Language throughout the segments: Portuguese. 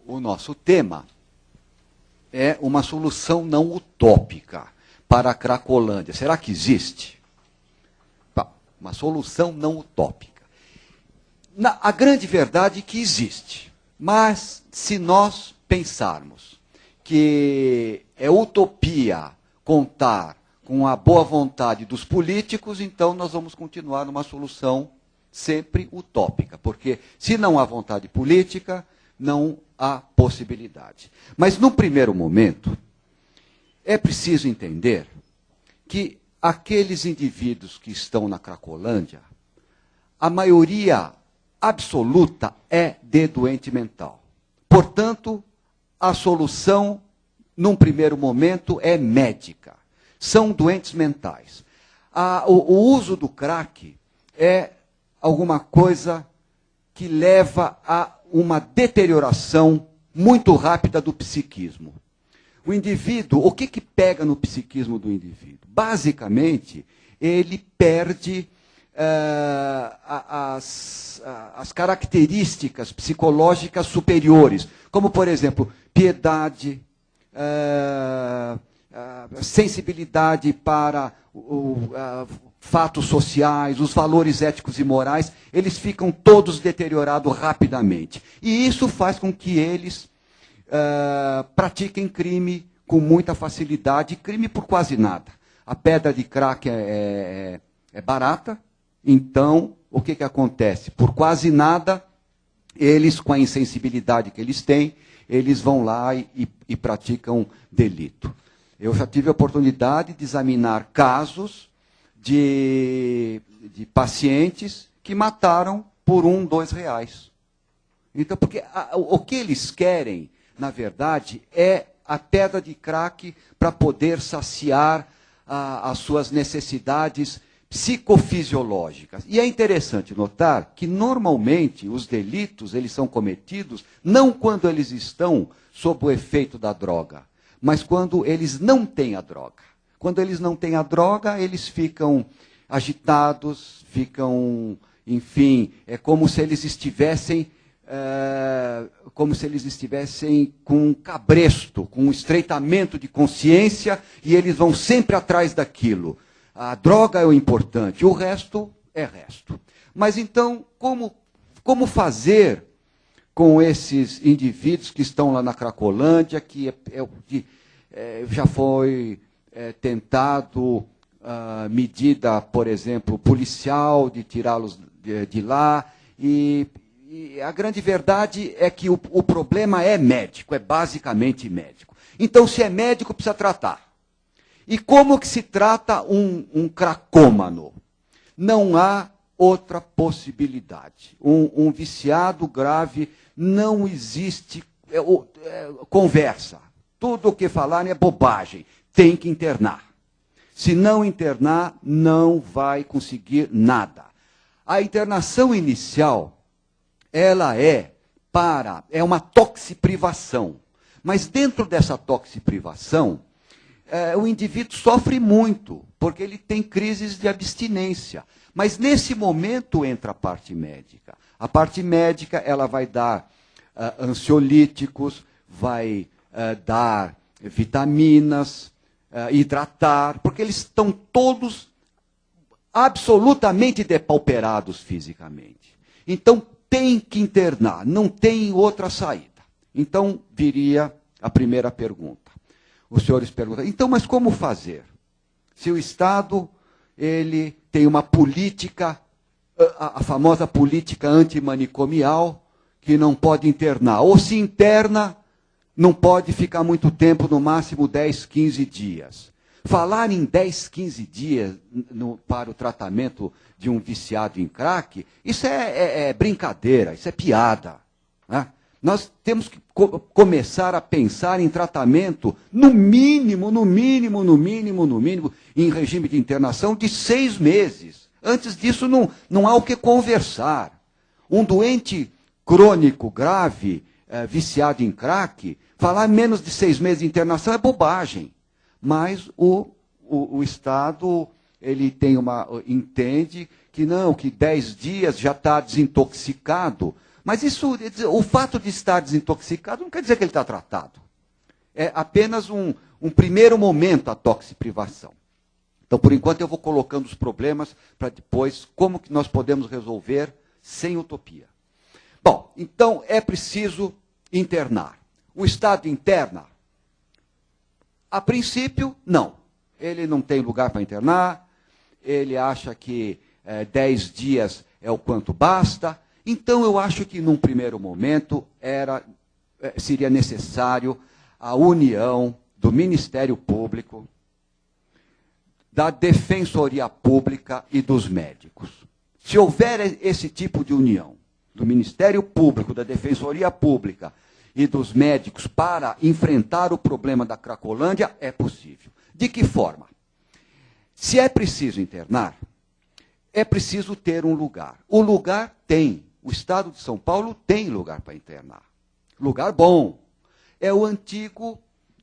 o nosso tema é uma solução não utópica para a Cracolândia. Será que existe? Uma solução não utópica. A grande verdade é que existe. Mas, se nós pensarmos que é utopia contar com a boa vontade dos políticos, então nós vamos continuar numa solução sempre utópica. Porque, se não há vontade política, não há possibilidade. Mas, num primeiro momento, é preciso entender que aqueles indivíduos que estão na Cracolândia, a maioria absoluta é de doente mental. Portanto, a solução, num primeiro momento, é médica. São doentes mentais. O uso do crack é alguma coisa que leva a uma deterioração muito rápida do psiquismo. O indivíduo, o que pega no psiquismo do indivíduo? Basicamente, ele perde as características psicológicas superiores, como, por exemplo, piedade, sensibilidade para fatos sociais, os valores éticos e morais, eles ficam todos deteriorados rapidamente. E isso faz com que eles pratiquem crime com muita facilidade, crime por quase nada. A pedra de crack é barata, então o que acontece? Por quase nada, eles, com a insensibilidade que eles têm, eles vão lá e praticam delito. Eu já tive a oportunidade de examinar casos de pacientes que mataram por R$1, R$2. Então, porque o que eles querem, na verdade, é a pedra de crack para poder saciar as suas necessidades psicofisiológicas. E é interessante notar que, normalmente, os delitos eles são cometidos não quando eles estão sob o efeito da droga, mas quando eles não têm a droga. Quando eles não têm a droga, eles ficam agitados, ficam, enfim, é como se eles estivessem com um cabresto, com um estreitamento de consciência, e eles vão sempre atrás daquilo. A droga é o importante, o resto é resto. Mas então, como fazer com esses indivíduos que estão lá na Cracolândia, que já foi tentado medida, por exemplo, policial, de tirá-los de lá, e a grande verdade é que o problema é médico, é basicamente médico. Então, se é médico, precisa tratar. E como que se trata um cracômano? Não há outra possibilidade. Um viciado grave, não existe conversa. Tudo o que falarem é bobagem. Tem que internar. Se não internar, não vai conseguir nada. A internação inicial, ela é uma toxiprivação. Mas dentro dessa toxiprivação, o indivíduo sofre muito, porque ele tem crises de abstinência. Mas nesse momento entra a parte médica. A parte médica, ela vai dar ansiolíticos, vai dar vitaminas, hidratar, porque eles estão todos absolutamente depauperados fisicamente. Então, tem que internar, não tem outra saída. Então, viria a primeira pergunta. Os senhores perguntam, então, mas como fazer? Se o Estado ele tem uma política, a famosa política antimanicomial, que não pode internar, ou se interna, não pode ficar muito tempo, no máximo 10, 15 dias. Falar em 10, 15 dias para o tratamento de um viciado em crack, isso é brincadeira, isso é piada. Né? Nós temos que começar a pensar em tratamento, no mínimo, em regime de internação de 6 meses. Antes disso, não há o que conversar. Um doente crônico, grave, viciado em crack, falar menos de 6 meses de internação é bobagem. Mas o Estado ele entende que não, que 10 dias já está desintoxicado, Mas isso, o fato de estar desintoxicado não quer dizer que ele está tratado. É apenas um primeiro momento a toxiprivação. Então, por enquanto, eu vou colocando os problemas para depois como que nós podemos resolver sem utopia. Bom, então é preciso internar. O Estado interna? A princípio, não. Ele não tem lugar para internar, ele acha que 10 dias é o quanto basta. Então, eu acho que, num primeiro momento, seria necessário a união do Ministério Público, da Defensoria Pública e dos médicos. Se houver esse tipo de união do Ministério Público, da Defensoria Pública e dos médicos para enfrentar o problema da Cracolândia, é possível. De que forma? Se é preciso internar, é preciso ter um lugar. O lugar tem. O Estado de São Paulo tem lugar para internar. Lugar bom. É o antigo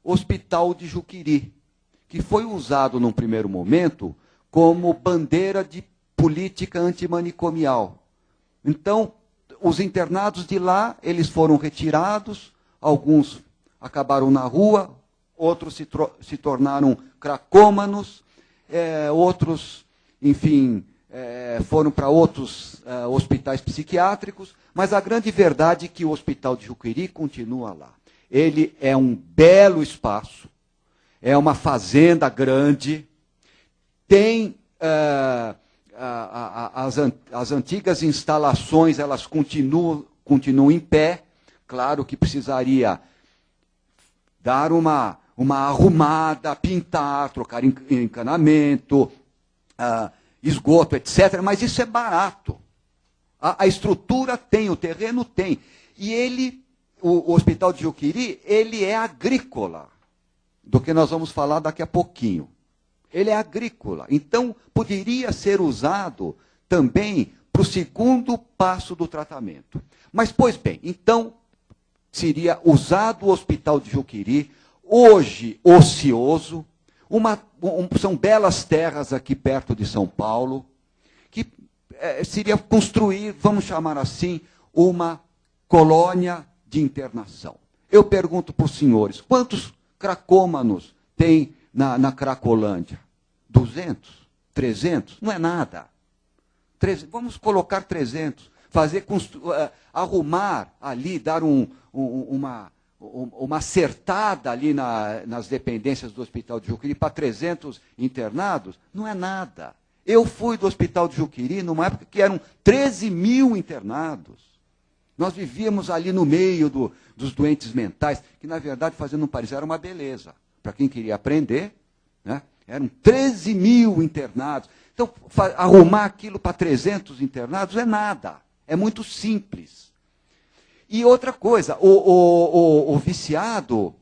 Hospital de Juqueri, que foi usado num primeiro momento como bandeira de política antimanicomial. Então, os internados de lá, eles foram retirados, alguns acabaram na rua, outros se tornaram cracômanos, outros, enfim, foram para outros hospitais psiquiátricos, mas a grande verdade é que o Hospital de Juqueri continua lá. Ele é um belo espaço, é uma fazenda grande, tem as antigas instalações, elas continuam em pé. Claro que precisaria dar uma arrumada, pintar, trocar encanamento, esgoto, etc. Mas isso é barato. A estrutura tem, o terreno tem. E o Hospital de Juqueri, ele é agrícola, do que nós vamos falar daqui a pouquinho. Ele é agrícola. Então, poderia ser usado também para o segundo passo do tratamento. Mas, pois bem, então, seria usado o Hospital de Juqueri, hoje ocioso, são belas terras aqui perto de São Paulo, que seria construir, vamos chamar assim, uma colônia de internação. Eu pergunto para os senhores, quantos cracômanos tem na Cracolândia? 200? 300? Não é nada. Vamos colocar 300. Arrumar ali, dar uma acertada ali nas dependências do Hospital de Juqueri para 300 internados, não é nada. Eu fui do Hospital de Juqueri numa época que eram 13 mil internados. Nós vivíamos ali no meio dos doentes mentais, que, na verdade, fazendo um parênteses, era uma beleza. Para quem queria aprender, né? Eram 13 mil internados. Então, arrumar aquilo para 300 internados é nada. É muito simples. E outra coisa, o viciado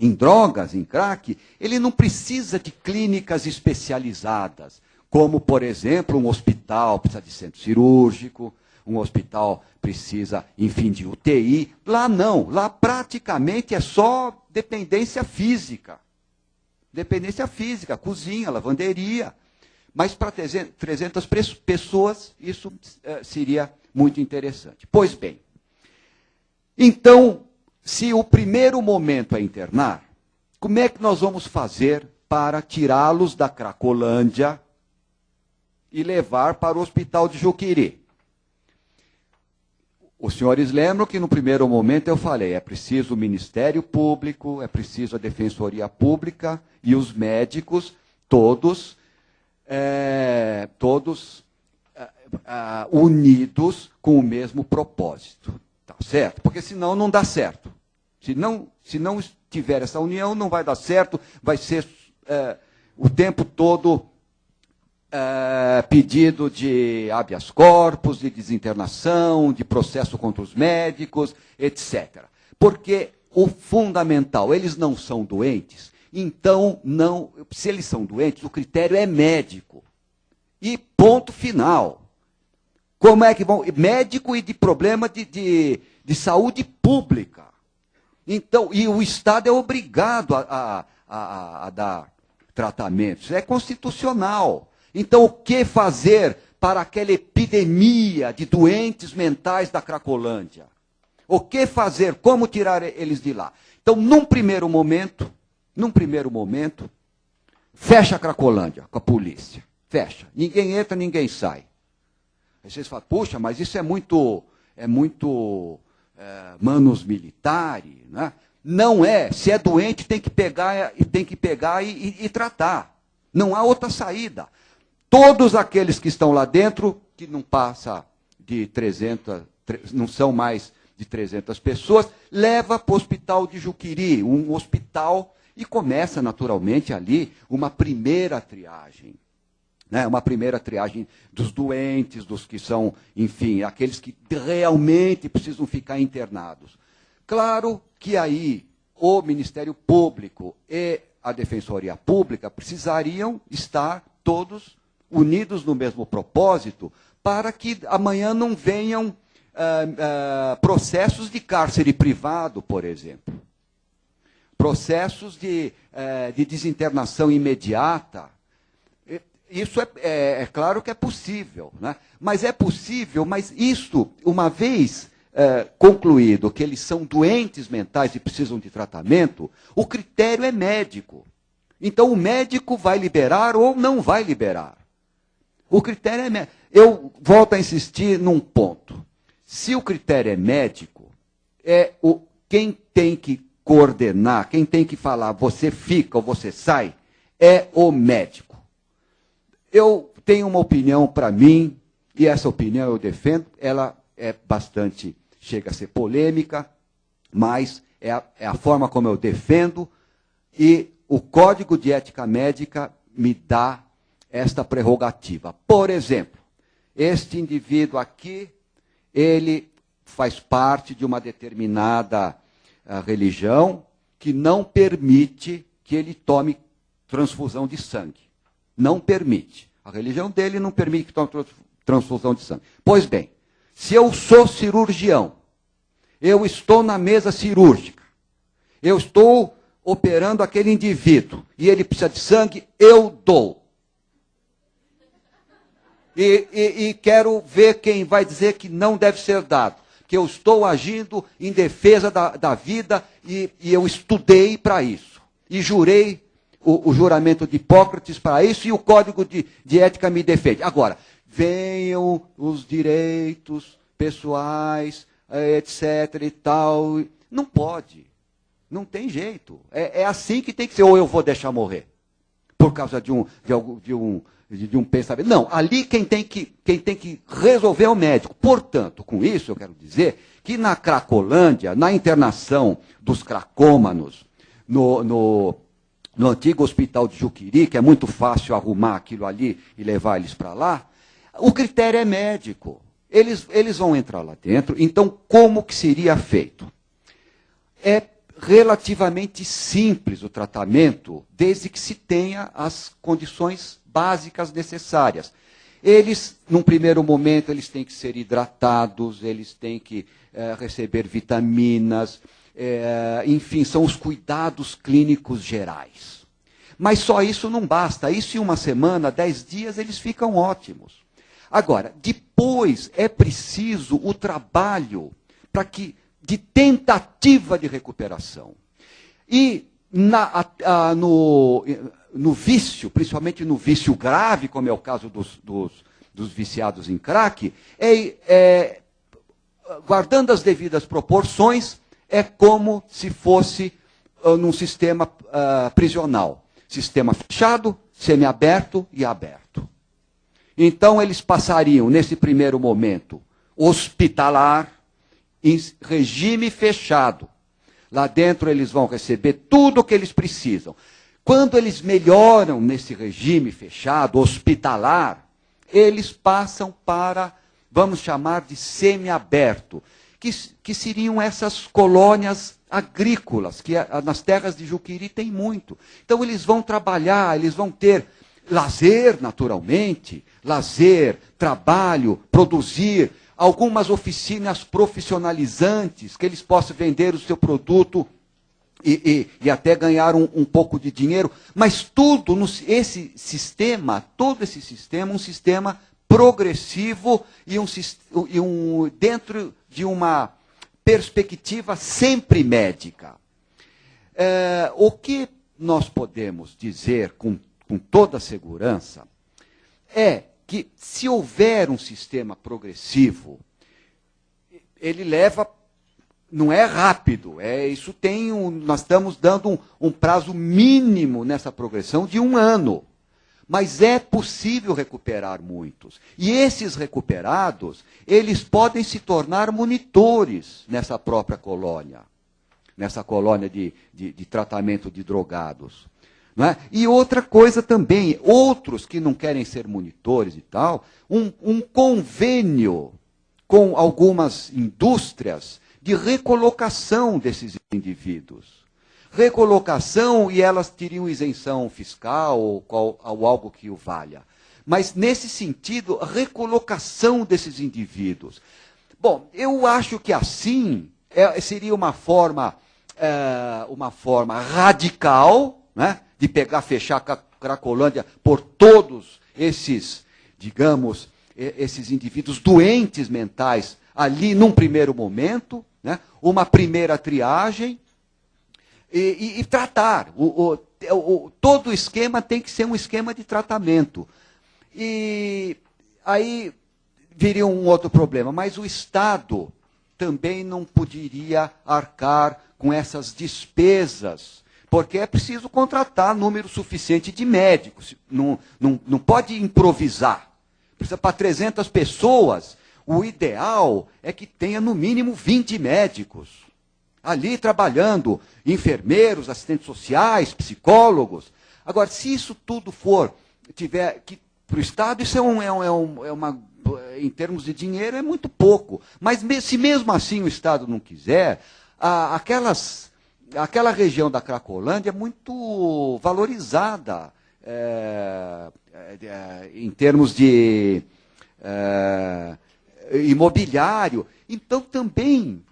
em drogas, em crack, ele não precisa de clínicas especializadas, como, por exemplo, um hospital precisa de centro cirúrgico, um hospital precisa, enfim, de UTI. Lá não, lá praticamente é só dependência física. Dependência física, cozinha, lavanderia. Mas para 300 pessoas, isso seria muito interessante. Pois bem, então, se o primeiro momento é internar, como é que nós vamos fazer para tirá-los da Cracolândia e levar para o Hospital de Juqueri? Os senhores lembram que no primeiro momento eu falei, é preciso o Ministério Público, é preciso a Defensoria Pública e os médicos, todos unidos com o mesmo propósito. Tá certo? Porque senão não dá certo. Se não tiver essa união, não vai dar certo, vai ser o tempo todo pedido de habeas corpus, de desinternação, de processo contra os médicos, etc. Porque o fundamental, eles não são doentes, então, se eles são doentes, o critério é médico. E ponto final. Como é que vão? Médico e de problema de saúde pública. Então, e o Estado é obrigado a dar tratamentos. É constitucional. Então, o que fazer para aquela epidemia de doentes mentais da Cracolândia. O que fazer? Como tirar eles de lá? Então, num primeiro momento, fecha a Cracolândia com a polícia. Fecha. Ninguém entra, ninguém sai. Aí vocês falam, puxa, mas isso é muito manus militari, né? Não é. Se é doente, tem que pegar e tratar. Não há outra saída. Todos aqueles que estão lá dentro, que não passa de 300, não são mais de 300 pessoas, leva para o hospital de Juqueri, um hospital, e começa naturalmente ali uma primeira triagem. Né? Uma primeira triagem dos doentes, dos que são, enfim, aqueles que realmente precisam ficar internados. Claro que aí o Ministério Público e a Defensoria Pública precisariam estar todos unidos no mesmo propósito, para que amanhã não venham processos de cárcere privado, por exemplo. Processos de desinternação imediata. Isso é claro que é possível, né? Mas é possível, mas isso, uma vez concluído que eles são doentes mentais e precisam de tratamento, o critério é médico. Então o médico vai liberar ou não vai liberar. O critério é médico. Eu volto a insistir num ponto. Se o critério é médico, quem tem que coordenar, quem tem que falar você fica ou você sai, é o médico. Eu tenho uma opinião para mim, e essa opinião eu defendo, ela é bastante, chega a ser polêmica, mas é a forma como eu defendo, e o Código de Ética Médica me dá esta prerrogativa. Por exemplo, este indivíduo aqui, ele faz parte de uma determinada religião que não permite que ele tome transfusão de sangue. Não permite. A religião dele não permite que tome transfusão de sangue. Pois bem, se eu sou cirurgião, eu estou na mesa cirúrgica, eu estou operando aquele indivíduo e ele precisa de sangue, eu dou. E quero ver quem vai dizer que não deve ser dado. Que eu estou agindo em defesa da vida e eu estudei para isso. E jurei o juramento de Hipócrates para isso e o Código de Ética me defende. Agora, venham os direitos pessoais, etc. e tal. Não pode. Não tem jeito. É assim que tem que ser. Ou eu vou deixar morrer. Por causa de um pensamento. Não, ali quem tem que resolver é o médico. Portanto, com isso eu quero dizer que na Cracolândia, na internação dos cracômanos, no antigo hospital de Juqueri, que é muito fácil arrumar aquilo ali e levar eles para lá, o critério é médico. Eles vão entrar lá dentro, então como que seria feito? É relativamente simples o tratamento, desde que se tenha as condições básicas necessárias. Eles, num primeiro momento, eles têm que ser hidratados, eles têm que receber vitaminas, enfim, são os cuidados clínicos gerais. Mas só isso não basta. Isso em uma semana, 10 dias, eles ficam ótimos. Agora, depois é preciso o trabalho de tentativa de recuperação. E no vício, principalmente no vício grave, como é o caso dos viciados em crack, guardando as devidas proporções, é como se fosse num sistema prisional. Sistema fechado, semiaberto e aberto. Então, eles passariam, nesse primeiro momento, hospitalar, em regime fechado. Lá dentro eles vão receber tudo o que eles precisam. Quando eles melhoram nesse regime fechado, hospitalar, eles passam para, vamos chamar de semiaberto, que seriam essas colônias agrícolas, que nas terras de Juqueri tem muito. Então eles vão trabalhar, eles vão ter lazer, naturalmente, lazer, trabalho, produzir, algumas oficinas profissionalizantes, que eles possam vender o seu produto e até ganhar um pouco de dinheiro, mas todo esse sistema, um sistema progressivo e dentro de uma perspectiva sempre médica. O que nós podemos dizer com toda segurança é que, se houver um sistema progressivo, ele leva, não é rápido, isso tem nós estamos dando um prazo mínimo nessa progressão de 1 ano. Mas é possível recuperar muitos. E esses recuperados, eles podem se tornar monitores nessa própria colônia. Nessa colônia de tratamento de drogados. Não é? E outra coisa também, outros que não querem ser monitores e tal, um convênio com algumas indústrias de recolocação desses indivíduos. Recolocação, e elas teriam isenção fiscal ou algo que o valha. Mas, nesse sentido, recolocação desses indivíduos. Bom, eu acho que assim seria uma forma radical, né, de fechar a Cracolândia por todos esses, digamos, esses indivíduos doentes mentais ali num primeiro momento, né, uma primeira triagem, e tratar. Todo o esquema tem que ser um esquema de tratamento. E aí viria um outro problema, mas o Estado também não poderia arcar com essas despesas, porque é preciso contratar número suficiente de médicos. Não pode improvisar. Precisa para 300 pessoas. O ideal é que tenha no mínimo 20 médicos ali trabalhando, enfermeiros, assistentes sociais, psicólogos. Agora, se isso tudo tiver que para o Estado, isso em termos de dinheiro, é muito pouco. Mas se mesmo assim o Estado não quiser, aquela região da Cracolândia é muito valorizada em termos de imobiliário. Então, também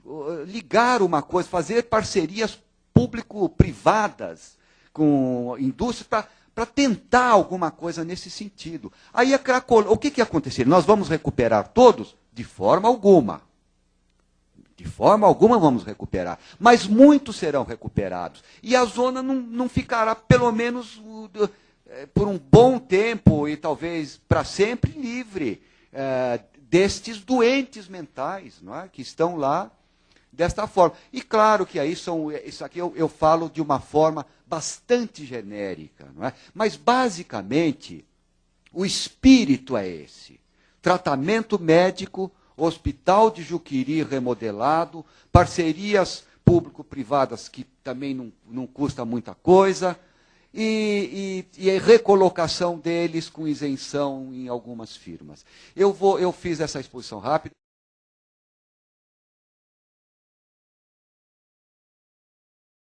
ligar uma coisa, fazer parcerias público-privadas com indústria para tentar alguma coisa nesse sentido. Aí o que acontecer? Nós vamos recuperar todos? De forma alguma. De forma alguma vamos recuperar. Mas muitos serão recuperados. E a zona não ficará, pelo menos por um bom tempo, e talvez para sempre, livre destes doentes mentais, não é? Que estão lá desta forma. E claro que aí isso aqui eu falo de uma forma bastante genérica, não é? Mas basicamente o espírito é esse: tratamento médico, hospital de Juqueri remodelado, parcerias público-privadas que também não custa muita coisa, e a recolocação deles com isenção em algumas firmas. Eu fiz essa exposição rápida.